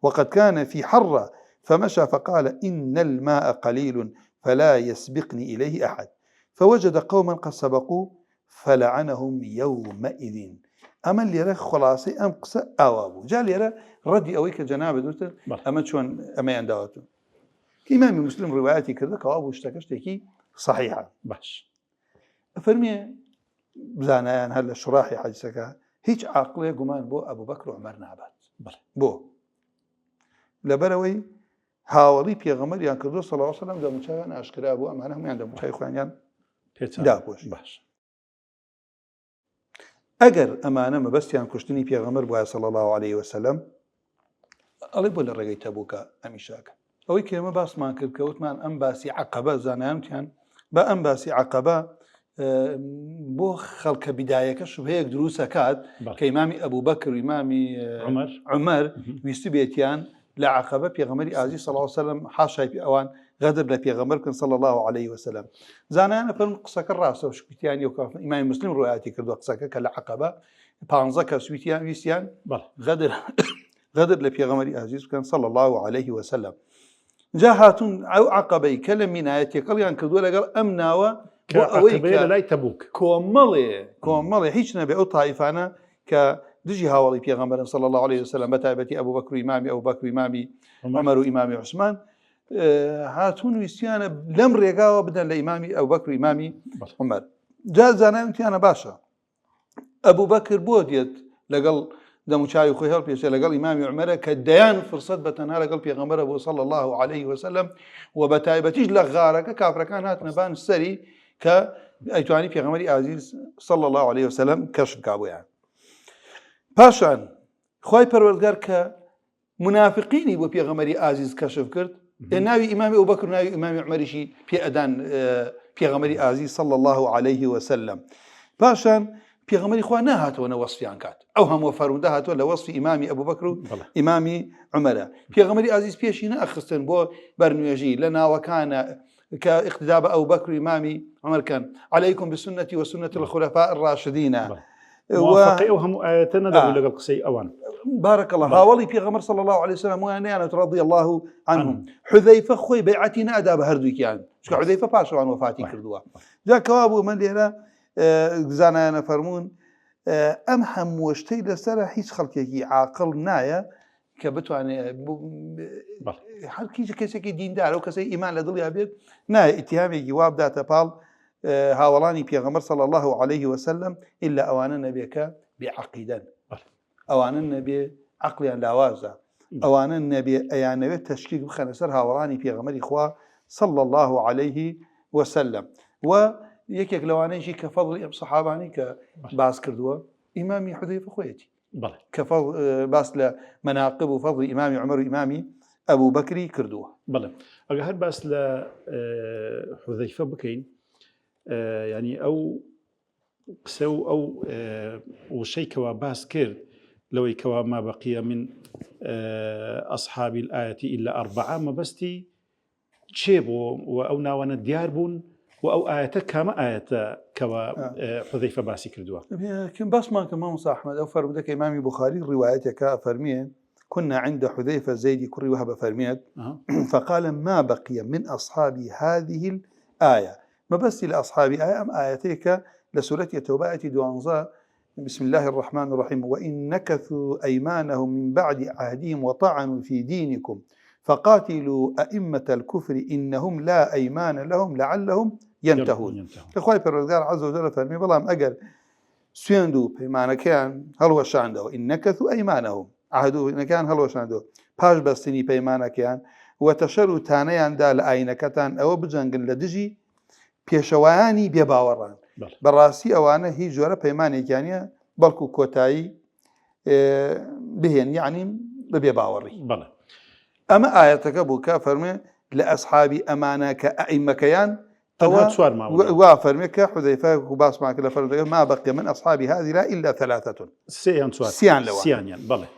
وقد كان في حرة فمشى فقال إن الماء قليل فلا يسبقني إليه أحد فوجد قوما قد سبقوا فلعنهم يومئذ أما اللي يرى خلاصي أم قصة أوابو جاء اللي يرى ردي أويك جنابه دوتر أما شون أما ينداوته إمام مسلم رواياتي كذا كوابو اشتكي صحيحة باش فرمي بزانيان هلا شراحي حديثك هيج عقلية قمان بو أبو بكر وعمر نابات بو لبروي هاولي بيغمر يعني كردو صلى الله عليه وسلم دا مشاهدان أشكرا أبو أمانهم يعني دا مشاهد خوانيان دا بوش باش أجر أمانة ما بس يعني كشتني بيغمر بو صلى الله عليه وسلم أليبو للرقي تبوكا أميشاك أوي كلمة باس ما كرد كوتمان أنباسي عقبة زانيان كان با أنباسي عقبة بو خلق بداية كشف هيك دروسة كاد كإمامي أبو بكر وإمامي عمر ويستبيتيان لعقبة بيغمري آزي صلى الله عليه وسلم حاشاي في أوان غدر لبيغمركن صلى الله عليه وسلم زانانا فرم قصك الراسة وشكتيان يوكاف إمام مسلم رواياتي كردو قصك كالعقبة بانزاكا سويتيان ويسيان غدر لبيغمري آزي صلى الله عليه وسلم جاهاتون أو عقبي كلم من آياتي قال يعني كردو لقال أمناوة عقبة لا تبوك كومالي هيش نبي أو طائفانا دجي هاولي بيغمبر صلى الله عليه وسلم بتابتي أبو بكر إمامي أبو بكر إمامي عمر إمامي عثمان هاتون ويستيانا لم ريقاوا بدنا لإمامي أبو بكر إمامي عمر جازانا يمتيانا باشا أبو بكر بوديت لقل دمو شاي وخي هل بيشي لقل إمامي عمر كديان فرصد بتنها لقل بيغمبر أبو صلى الله عليه وسلم وبتابتيج لغارك كافر كان هات نبان السري كأيتواني بيغمبري عزيز صلى الله عليه وسلم كشف كابو يعني پاشان خوای پەروەردگار کە منافقینی بۆ پێغەمبەری ئازیز کەشف کرد ناوی ئیمامی ئەبوبەکر و ناوی ئیمامی عومەریشی پێئەدان پێغەمبەری ئازیز صلى الله عليه وسلم پاشان پێغەمبەری خوا نەهاتەوە وەصفیان کات ئەو هەموو فەرموودە هاتووە لە وەصفی ئیمامی ئەبوبەکر و ئیمامی عومەرە پێغەمبەری ئازیز پێشی نەئەخستن بۆ بەرنوێژی لە ناوەکانە كاقتداء أبو بكر إمامي عمر كان عليكم بسنتي وسنة الخلفاء الراشدين موافقي أوهم آياتنا ذو لقى القصي أوان بارك الله هاولي في غمر صلى الله عليه وسلم وأنا رضي الله عنهم حذيفة خوي بيعتنا أداب هردوك يعني شو حذيفة باشا عن وفاتي كردوا جاء كوابو من لينا زانا أنا فرمون أم هم وشتي لسرا هيش خلقي عاقل نايا کە بتوانێت بەڵێ هەر کەسێکی دیندار و کەسەی ئیمان لە دڵیا بێت نایە ئیتیهامێکی وا بداتە پاڵ هاوڵانی پێغەمبەر صلی الله عليه وسلم إلا ئەوانە نەبێکە بێعەقیدەن، ئەوانە نەبێ عەقلیان لاوازە، ئەوانە نەبێ ئەیانەوێت تەشکیک بخەنە سەر هاوڵانی پێغەمبەری خوا صلی الله عليه وسلم. و یەکێک لەوانەیەشی کە فەضڵی ئەم سەحابانی کە باس کردووە ئیمامی حودەیفە خۆیەتی کە باس لە مەناقب و فەضڵی ئیمامی عومەر و ئیمامی ئەبوو بەکری کردووە. بەڵێ ئەگە هەر باس لە حودەیفە بکەین، ینی ئەو قسە و ئەو وشەی کەوا باس کرد لەوەی کەوا ما بەقیە من ئەصحاب الآية إلا أربعة مەبەستی چێ بوو و ئەو ناوانە دیار بوون و ئەو ئاەتە کامە ئاەتە کەوا حودەیفە باسی کردووە؟ باسمان کە مامۆستا ئەحمەد ئەو فەرمودە کە ئیمامی بوخاری ڕیوایەتێکە فەرمیێ كنا عند حذيفة زيد كري وهب فرميت فقال ما بقي من أصحاب هذه الآية ما بس لأصحاب آية أم آياتيك لسورة التوبة دوانزا بسم الله الرحمن الرحيم وإن نكثوا أيمانهم من بعد عهدهم وطعنوا في دينكم فقاتلوا أئمة الكفر إنهم لا أيمان لهم لعلهم ينتهون. إخواني بالرزقار عز وجل فرمي والله أجل سيندو بيمانا كان هل هو شعنده إن نكثوا أيمانهم عهدو كان هل هو شعنده باش بستني بيمانا كان وتشروا تانيان دا لآينكتان أو بجنجن لدجي بيشواني بيباوران براسي أوانا هي جورة بيماني كانيا بلكو كوتاي بهن يعني بيباوري. أما آياتك بوكا فرمي لأصحاب أمانة كأئمة كيان وفرمك حذيفة وباس معك لفرمك ما بقي من أصحاب هذه لا إلا ثلاثة سيان بله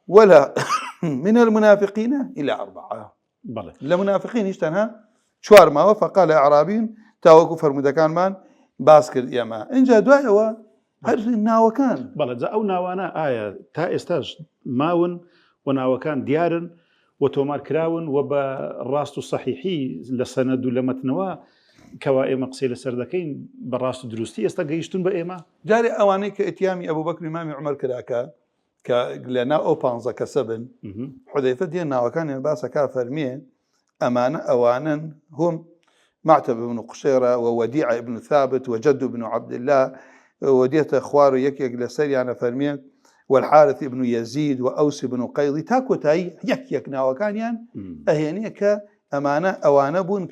ولا من المنافقين إلا أربعة بله المنافقين اشتنها شوار ما فقال أعرابين تاوكو فرمودا كان مان باسكر يما إن جاء دعاء هل الناوكان بله زا أو ناوانا آية تا استاج ماون وناوكان ديارن وتومار كراون وبالراست الصحيحي لسند لمتنوا كوائم قصيلة سردكين بالراست دروستي استقيشتون بإيما جاري أواني كإتيامي أبو بكر إمامي عمر كراكا كلنا أوبانزا كسبن حذيفة دينا وكان ينباسا كافرمين أمانة أوانا هم معتب بن قشيرة ووديع بن ثابت وجد بن عبد الله وديت أخوار يكيك لسري أنا فرمين والحارث بن يزيد وأوس بن قيضي تاكو تاي يك ناوكان يعني أهيني كأمانة أوانا بون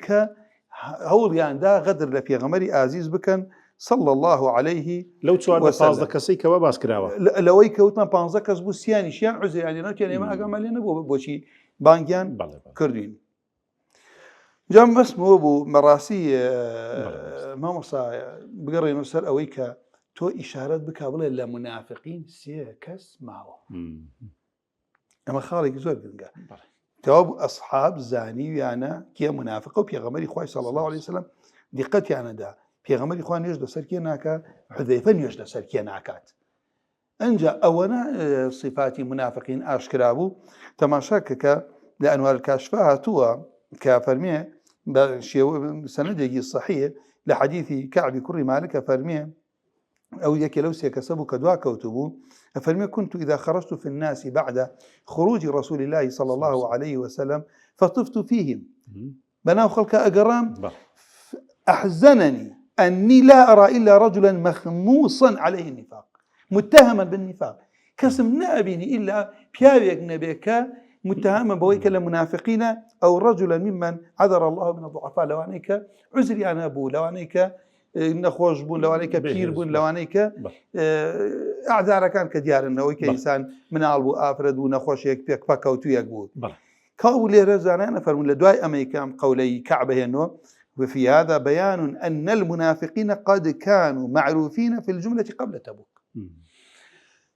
هول يعني دا غدر لبيغمري عزيز بكن صلى الله عليه لو تسوار بانزا كسي كوا باس كراوه لوي كوتنا بانزا كس بو سياني شيان عزي يعني نوتي ما اقامل نبو بوشي بانجان كردين جام بس مو بو مراسي ما مصا بقري نسر اويكا تو اشارات بكابل الا منافقين سيكس معه اما خالق زور بنقا تواب اصحاب زاني يعني كي منافق وبيغمري خوي صلى الله عليه وسلم دقتي انا دا بيغمري خوان يجد سركيناكا حذيفة يجد سركيناكات انجا اونا صفات منافقين اشكرابو تماشاكك لانوار الكاشفة هتوا كفرميه سندي الصحيح لحديث كعب كري مالك فرميه أو يكلوسي كسبوا كدوا كوتبوا فرميه كنت إذا خرجت في الناس بعد خروج رسول الله صلى الله عليه وسلم فطفت فيهم بناو خلق أقرام أحزنني أني لا أرى إلا رجلا مخموصا عليه النفاق متهما بالنفاق كسم نابيني إلا بيابيك نبيك متهما بويك لمنافقين أو رجلا ممن عذر الله من الضعفاء لو عنيك عزري أنا أبو لو عنيك نخوش بون لو عنيك بير بون لو عنيك أعذار كان كديار إنه إنسان من ألبو أفرد ونخوش يكبيك فكوتو يكبو كاولي رزانا أنا فرمون لدواي أميكام قولي كعبه إنه وفي هذا بيان أن المنافقين قد كانوا معروفين في الجملة قبل تبوك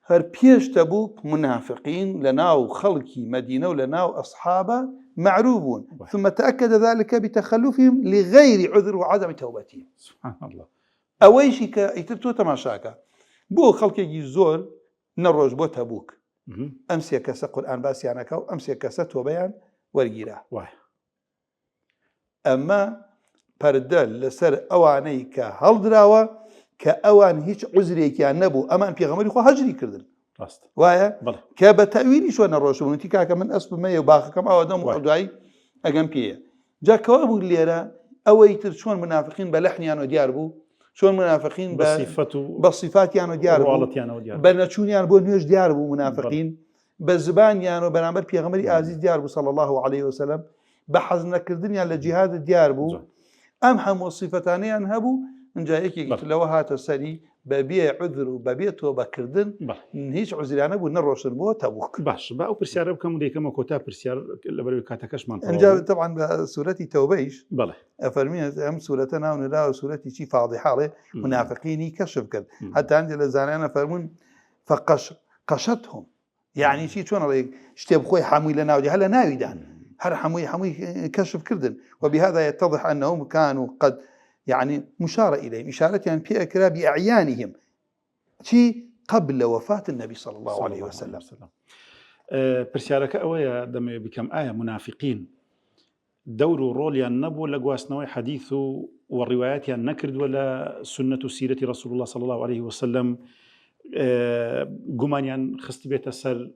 هر بيش تبوك منافقين لناو خلقي مدينة ولناو أصحابه معروفون ثم تأكد ذلك بتخلفهم لغير عذر وعدم توبتهم سبحان الله أويشي كيترتو تماشاكا بو خلقي زور نروج بو تبوك أمسي كسا قرآن باسيانكا وأمسي كسا توبيان ورقيرا أما پردل لسر أوانيك هل دراوة كأوان هيش عذريك يعني نبو أما أن بيغمري خو هجري كردن ڕاست وایە بەڵێ کە بە تەویلی شۆ نەڕۆشبوونی کاکە من ئەسپمەیە و باخەکەم ئەوە دەم و دوایی ئەگەم پێیە جاکەوا بوو لێرە ئەوەی تر چۆن منافقین بە لەحنیان و دیار بوو چۆن منافقین بە صفاتیان و دیار بوو بە نەچوونیان بۆ نوێژ دیار بوو منافقین بە زبانیان و بەرامبەر پێغەمبەری ئازیز دیار بوو صلی الله عليه وسلم بە حەز نەکردنیان لە جیهاد دیار بوو ئەم هەموو صفەتانەیان هەبوو اینجا یەکێکی لەوە هاتە سەری بەبێ عذر و بەبێ تۆبەکردن هیچ عوزریانە بوو نەڕۆشن بۆ تەبوک باش با ئەو پرسیارە بکەم و دەیکەمە کۆتا پرسیار لەبەرەوەی کاتەکەشمان اینجا طبعا بە سوورەتی تەوبەیش بەڵێ ئەفەرمێت ئەم سوورەتە ناونەدا و سوورەتی چی فاضحاڵێ منافقینی کەشف کرد هەتا هەندێ لە زانایانە فەرمون فقەشەتهم یعنی چی چۆن شتێ بخۆی هەمووی لە ناوی هەر لە ناویدان هەر هەمووی كشف كردن وبهذا يتضح أنهم كانوا قد يعني مشار إليهم إشارة يعني بأكرا بأعيانهم شي قبل وفاة النبي صلى الله عليه وسلم برسيارك أويا دم بكم آية منافقين دور روليا النبو لقواسنوي حديث والروايات النكرد ولا سنة سيرة رسول الله صلى الله عليه وسلم قمانيا خست بيت السر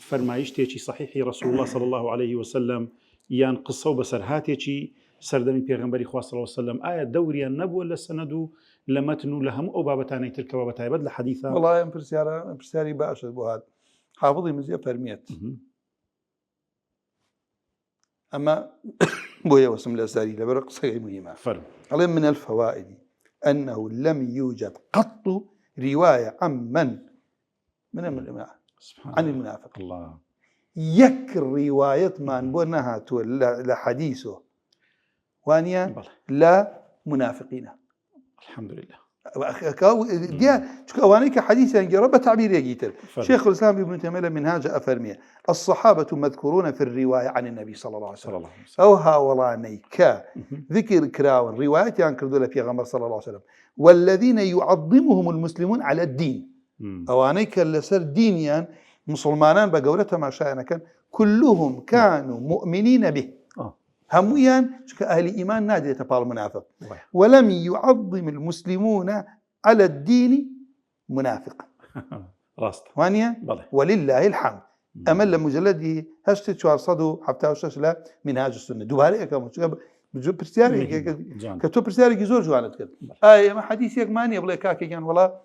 فرمايش تيجي صحيحي رسول الله صلى الله عليه وسلم يان قصة وبسر هاتيجي سردمي بيغمبري خواه صلى الله عليه وسلم آية دوريا النبو ولا سندو لمتنو لهم أو بابتاني تلك بابتاني بدل حديثة والله برسياري باشد بوهاد حافظي مزيا فرميت أما بويا وسم الأساري لبرق صحيح مهمة فرم علم من الفوائد أنه لم يوجد قط رواية عن من الإمام عن المنافق الله يك رواية من بنها لحديثه وانيا لا منافقين الحمد لله اواني كحديث ينجر بتعبير يجيتر شيخ الاسلام ابن تيميه منهاج افرميه الصحابه مذكورون في الروايه عن النبي صلى الله عليه وسلم او هاولاني ذكر كراون روايات ينكردوا في غمر صلى الله عليه وسلم والذين يعظمهم المسلمون على الدين اواني كالسر دينيا مسلمانان بقولتها ما شاءنا كان كلهم كانوا مؤمنين به هميان أهل إيمان نادية تبال منافق ولم يعظم المسلمون على الدين منافقا راست وانيا ولله الحمد أمل مجلده هشت شوار صدو حتى وشش لا منهاج السنة دوباري كم بجو برسياري كتو برسياري جزور جوانت كده ما حديث يك ماني بلا كاكي كان ولا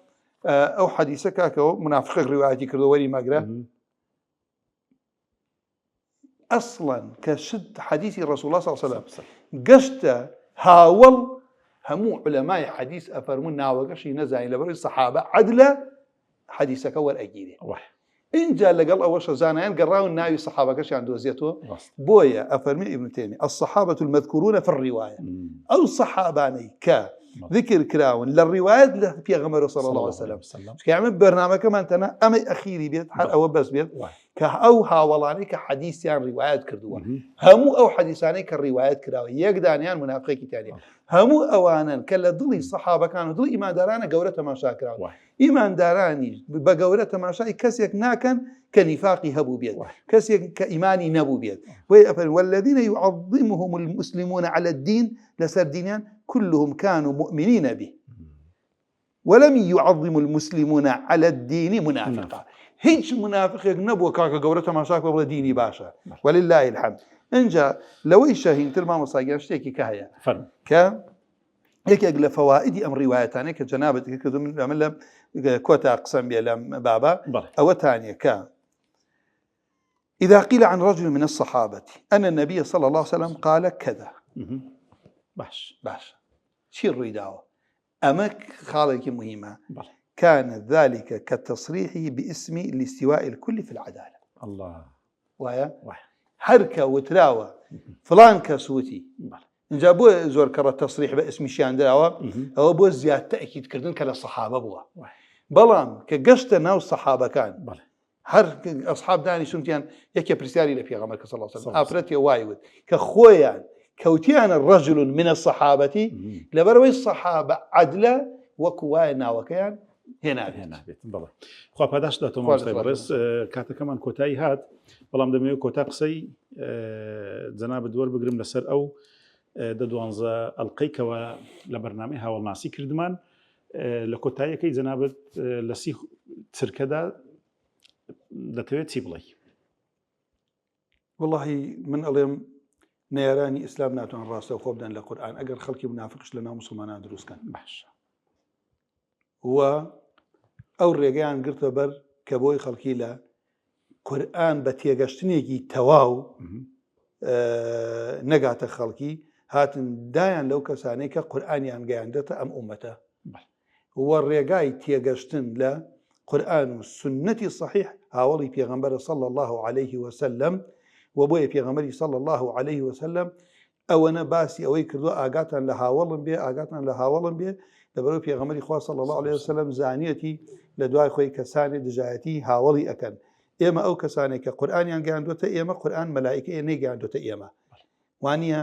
أو حديثك كاكو منافق روايتي كردو ولي مقرأ أصلاً كشد حديث الرسول الله صلى الله عليه وسلم قشت هاول همو علماء حديث أفرمون ناوغشي نزاي لبري الصحابة عدلة حديثك أول أجيري إن جاء لقال أول شزانين قراوا الناوي الصحابة كشي عنده وزيته بويا أفرمي ابن تيمية الصحابة المذكورون في الرواية أو الصحاباني ذكر كراون للروايات في غمر صلى الله عليه وسلم كيعمل برنامج كمان أنا أمي أخيري بيت أو بس بيت كأو هاولاني كحديث يعني روايات كردوها همو أو حديثاني كالروايات كراوي يقدانيان منافقين تاني همو أوانا كلا ضلي الصحابة كانوا ضلي إيمان دارانا قورة ما شاء كراوي إيمان داراني بقورة ما شاء كسيك ناكن كنفاقي هبو بيت كسيك كإيماني نبو بيت والذين يعظمهم المسلمون على الدين لسردينيان كلهم كانوا مؤمنين به ولم يعظم المسلمون على الدين منافقا هيج منافق نبوة كاكا قورتها ما شاك وبلا ديني باشا ولله الحمد انجا لو شاهين تلما مصايقان شتيكي كهيا فرم يكي أقل فوائد أم روايتاني كجنابة كذو من عمل كوتا أقسام بيلام بابا أو تانية إذا قيل عن رجل من الصحابة أن النبي صلى الله عليه وسلم قال كذا باش شير ريداوه أمك خالك مهمة كان ذلك كتصريحه باسم الاستواء الكل في العدالة الله ويا حركة وتراوة فلان كسوتي جابوا زور كرة تصريح باسم شيان دراوة أو بو زيادة تأكيد كردن كلا الصحابة بوا بلان كقشت ناو الصحابة كان هر أصحاب داني سنتيان يكي برسالي لفي غمرك صلى الله عليه وسلم أفرتي وايود كخويان كوتيان الرجل من الصحابة لبروي الصحابة عدلة وكوانا وكيان هنا بيت بالله خو پاداش داتو مستي برس كاتا كمان كوتاي هات بلام دميو كوتا قسي جناب دور بقرم لسر او ددوانزا القيك لبرنامجها والناسي كردمان لكوتاي كي جناب لسي تركدا دەتەوێت چی بڵێ؟ والله من ئەڵێم نێرانی ئیسلام ناتوان ڕاستە و خۆ بدەن لە قورئان ئەگەر خەڵکی منافقش لە ناو مسلمانان دروستکەن. باش و ئەو ڕێگەیان گرتە بەر کە بۆی خەڵکی لە قورئان بە تێگەشتنێکی تەواو نەگاتە خەڵکی هاتن دایان لەو کەسانەی کە قورئانیان گەیاندێتە ئەم ئومەتە. وە ڕێگای تێگەشتن لە قورئان و سنەتی صحیح هاوڵی پێغەمبەر صلی الله عليه وسلم و بۆیە پێغەمبەری صلی الله عليه وسلم ئەوەنە باسی ئەوەی کردو ئاگاتان لە هاوڵم بێ ئاگاتان لە هاوڵم بێ لەبەرەوەی پێغەمبەری خوا صلی الله عليه وسلم زانیەتی لە دوای خۆی کەسانی دژایەتی هاوڵی ئەکەن. ئێمە ئەو کەسانێک کە قورئانیان گەیاندوتە ئێمە قورئان مەلائیکەیە نەیگەیاندوتە ئێمە وانە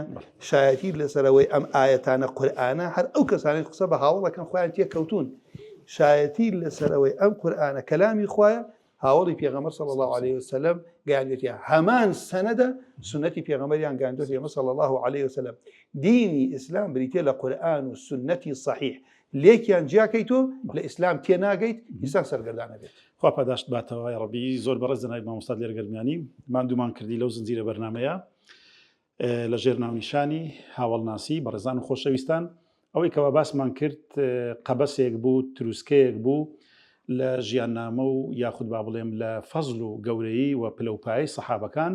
شایەتی لەسەرەوەی ئەم ئاەتانە قورئانە هەر ئەو کەسانێک قسە بە هاوڵەکەن خۆیان تێکەوتون شایەتی لەسەرەوەی ئەم قورئانە کەلامی خوایە هاوڵی پێغەمبەر صلی الله عليه وسلم گەیاندوتە هەمان سەنەدە سنەتی پێغەمبەریان گەیاندوتە ئێمە صلی الله عليه وسلم. دینی ئیسلام بریتێ لە قورئان و سنەتی صحیح لێکیان جیاکەیتۆ لە ئیسلام تێناگەیت ئیسا سەرگەردانە بێت. خوا پاداشت باتەوە یا ڕەبی. زۆر بەڕێز جەناب مامۆستا لێرەگەرمیانی ماندوومان کردی لەو زنجیرە بەرنامەیە لە ژێر ناونیشانی هاوڵناسی بەڕێزان و خۆشەویستان ئەوەی کەوا باسمان کرد قەبەسێک بوو تروسکەیەک بوو لە ژیاننامە و یاخود با بڵێم لە فەزل و گەورەیی و پلەپایی سەحابەکان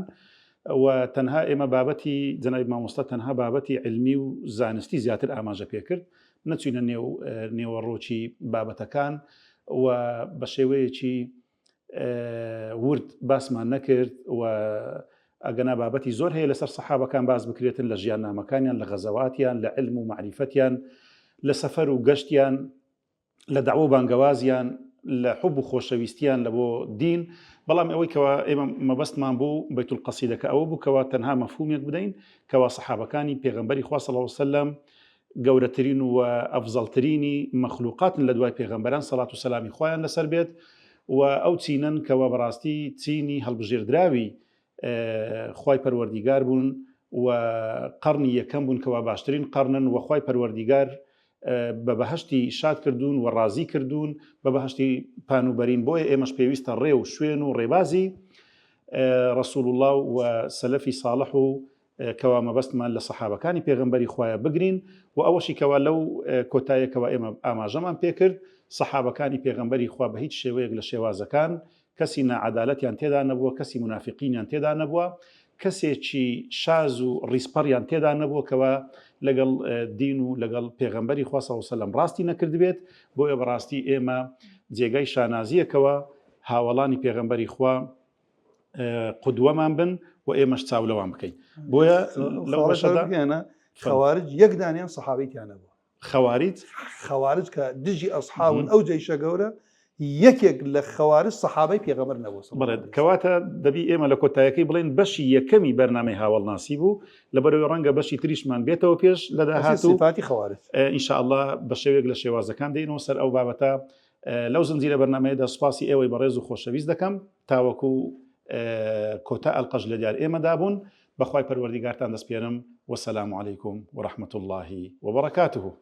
و تەنها ئێمە بابەتی جەناب مامۆستا تەنها بابەتی علمی و زانستی زیاتر ئاماژە پێکرد نەچوینە نێوەڕۆکی بابەتەکان و بە شێوەیەکی ورد باسمان نەکرد و ئەگەنا بابەتی زۆر هەیە لەسەر سەحابەکان باز بکرێتن لە ژیاننامەکانیان لە غەزەواتیان لە علم و معریفەتیان لە سەفەر و گەشتیان لە داوە و بانگەوازیان لە حوب و خۆشەویستیان لە بۆ دین. بەڵام ئەوەی کەوا ئێمە مەبەستمان بوو بەیت القەسیدەکە ئەوە بوو کەوا تەنها مەفهومێک بدەین کەوا سەحابەکانی پێغەمبەری خوا صلی الله علیه وسلم گەورەترین و ئەفزەڵترینی مەخلوقاتن لە دوای پێغەمبەران سەڵات و سەلامی خۆیان لەسەر بێت و ئەو چینن کەوا بەڕاستی چینی هەڵبژێردراوی خوای پەروەردیگار بوون و قەرنی یەکەم بوون کەوا باشترین قەرنن و خوای پەروەردیگار بە بەهەشتی شاد کردوون و ڕازی کردوون بە بەهەشتی پانوبەرین. بۆیە ئێمەش پێویستە ڕێ و شوێن و ڕێبازی ڕەسوول الله و سەلەفی ساڵح و کەوا مەبەستمان لە سەحابەکانی پێغەمبەری خوایە بگرین و ئەوەشی کەوا لەو کۆتاییەکەوە ئێمە ئاماژەمان پێکرد سەحابەکانی پێغەمبەری خوا بە هیچ شێوەیەک لە شێوازەکان کەسی نەعەدالەتیان تێدا نەبووە کەسی منافقینیان تێدا نەبووە کەسێکی شاز و ڕیسپەڕیان تێدا نەبووە کەوا لەگەڵ دین و لەگەڵ پێغەمبەری خوا صلی الله علیه وسلم ڕاستی نەکردبێت. بۆیە بەڕاستی ئێمە جێگای شانازیەکەوە هاوڵانی پێغەمبەری خوا قودوەمان بن و ئێمەش چاولەوان بکەین. بۆیە لەو بەشەدا خەوارج یەک دانیان سەحابەیان نەبووە. خەوارج کە دژی ئەسحابن ئەو جەیشە گەورە یەکێک لە خەوارج سەحابەی پێغەمبەر نەبووە. کەواتە دەبی ئێمە لە کۆتاییەکەی بڵێن بەشی یەکەمی بەرنامەی هاوڵناسی بوو لەبەرەوەی ڕەنگە بەشی تریشمان بێتەوە پێش لە داهاتوو صفاتی خەوارج ئینشاءالله بە شێوەیەک لە شێوازەکان دێنەوە سەر ئەو بابەتە. لەو زنجیرە بەرنامەیەدا سوپاسی ئێوەی بەڕێز و خۆشەویست دەکەم تاوەکو کۆتا ئەلقەش لە دیار ئێمەدا بوون. بەخوای پەروەردیگارتان دەسپێرم. وەسەلام عەلەیکوم وەڕەحمەتوڵڵاهی وەبەڕەکاتوه.